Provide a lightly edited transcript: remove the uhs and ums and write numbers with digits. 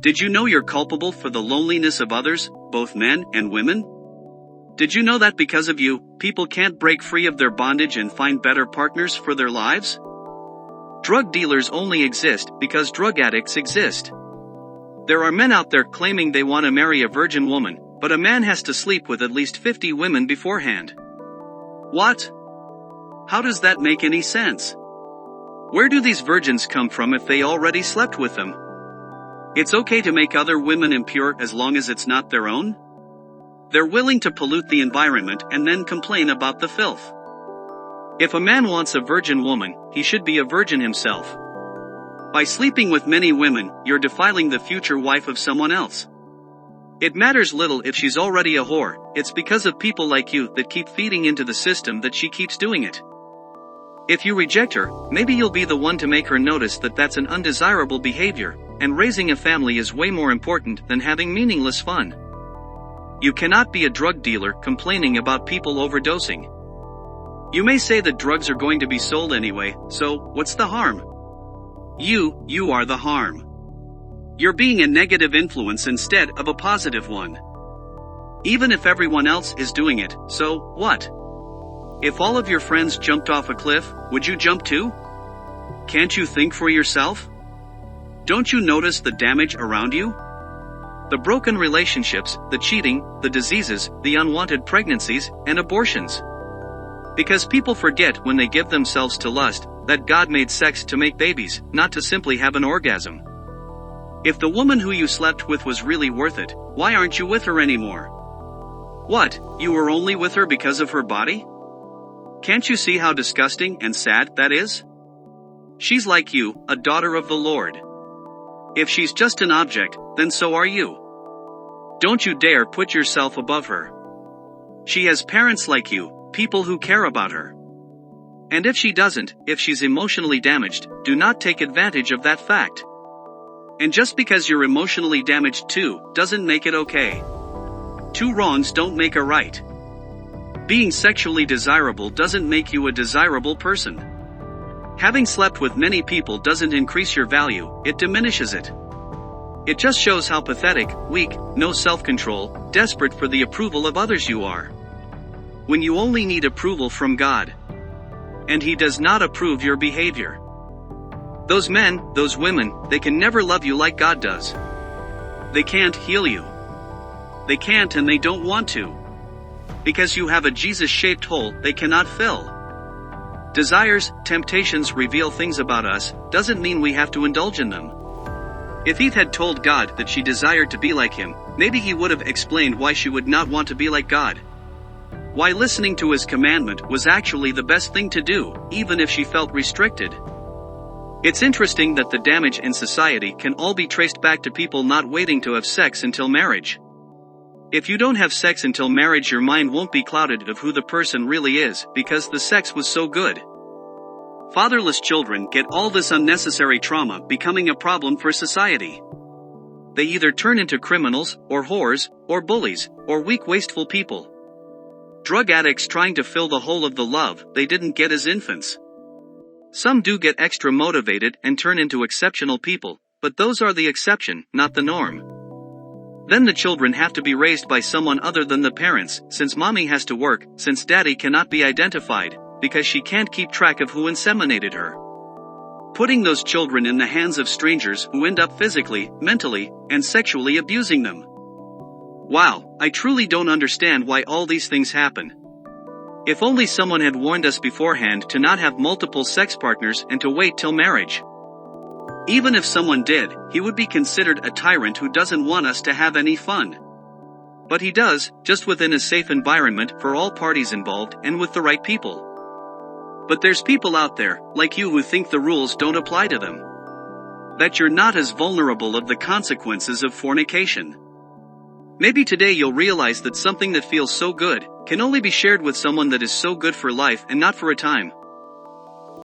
Did you know you're culpable for the loneliness of others, both men and women? Did you know that because of you, people can't break free of their bondage and find better partners for their lives? Drug dealers only exist because drug addicts exist. There are men out there claiming they want to marry a virgin woman, but a man has to sleep with at least 50 women beforehand. What? How does that make any sense? Where do these virgins come from if they already slept with them? It's okay to make other women impure as long as it's not their own? They're willing to pollute the environment and then complain about the filth. If a man wants a virgin woman, he should be a virgin himself. By sleeping with many women, you're defiling the future wife of someone else. It matters little if she's already a whore, it's because of people like you that keep feeding into the system that she keeps doing it. If you reject her, maybe you'll be the one to make her notice that that's an undesirable behavior, and raising a family is way more important than having meaningless fun. You cannot be a drug dealer complaining about people overdosing. You may say that drugs are going to be sold anyway, so what's the harm? You are the harm. You're being a negative influence instead of a positive one. Even if everyone else is doing it, so what? If all of your friends jumped off a cliff, would you jump too? Can't you think for yourself? Don't you notice the damage around you? The broken relationships, the cheating, the diseases, the unwanted pregnancies, and abortions. Because people forget when they give themselves to lust, that God made sex to make babies, not to simply have an orgasm. If the woman who you slept with was really worth it, why aren't you with her anymore? What, you were only with her because of her body? Can't you see how disgusting and sad that is? She's like you, a daughter of the Lord. If she's just an object, then so are you. Don't you dare put yourself above her. She has parents like you, people who care about her. And if she doesn't, if she's emotionally damaged, do not take advantage of that fact. And just because you're emotionally damaged too, doesn't make it okay. Two wrongs don't make a right. Being sexually desirable doesn't make you a desirable person. Having slept with many people doesn't increase your value, it diminishes it. It just shows how pathetic, weak, no self-control, desperate for the approval of others you are. When you only need approval from God. And He does not approve your behavior. Those men, those women, they can never love you like God does. They can't heal you. They can't and they don't want to. Because you have a Jesus-shaped hole they cannot fill. Desires, temptations reveal things about us, doesn't mean we have to indulge in them. If Eve had told God that she desired to be like Him, maybe He would have explained why she would not want to be like God. Why listening to His commandment was actually the best thing to do, even if she felt restricted. It's interesting that the damage in society can all be traced back to people not waiting to have sex until marriage. If you don't have sex until marriage, your mind won't be clouded of who the person really is, because the sex was so good. Fatherless children get all this unnecessary trauma, becoming a problem for society. They either turn into criminals, or whores, or bullies, or weak wasteful people. Drug addicts trying to fill the hole of the love they didn't get as infants. Some do get extra motivated and turn into exceptional people, but those are the exception, not the norm. Then the children have to be raised by someone other than the parents, since mommy has to work, since daddy cannot be identified, because she can't keep track of who inseminated her. Putting those children in the hands of strangers who end up physically, mentally, and sexually abusing them. Wow, I truly don't understand why all these things happen. If only someone had warned us beforehand to not have multiple sex partners and to wait till marriage. Even if someone did, he would be considered a tyrant who doesn't want us to have any fun. But he does, just within a safe environment for all parties involved and with the right people. But there's people out there, like you, who think the rules don't apply to them. That you're not as vulnerable of the consequences of fornication. Maybe today you'll realize that something that feels so good can only be shared with someone that is so good for life and not for a time.